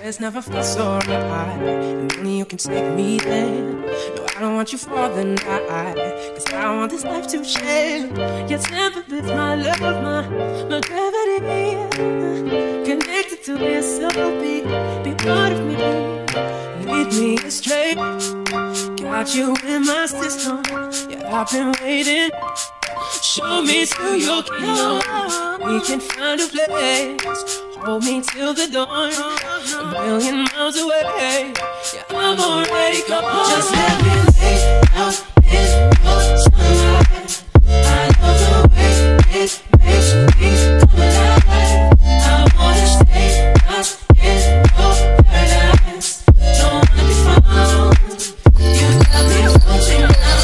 It's never felt so right, and only you can take me there. No, I don't want you for the night, cause I want this life to change. Your temper lifts my love, my gravity. Connected to this soul beat, be part of me. Lead me astray, got you in my system. Yeah, I've been waiting. Show me to your kingdom. We can find a place. Hold me till the dawn. A million miles away. Yeah, I'm already gone. Just let me lay out in your sunlight. I love the way it makes me come alive. I wanna stay lost in your paradise. Don't wanna be found. You got me floating now.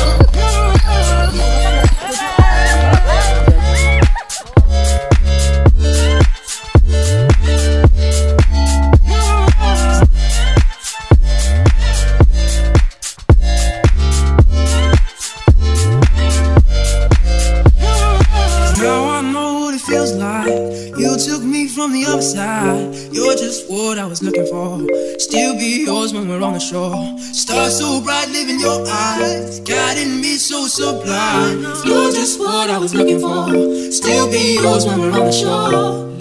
You took me from the other side. You're just what I was looking for. Still be yours when we're on the shore. Stars so bright, live in your eyes, guiding me so sublime. You're just what I was looking for. Still be yours when we're on the shore.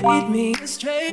Lead me astray.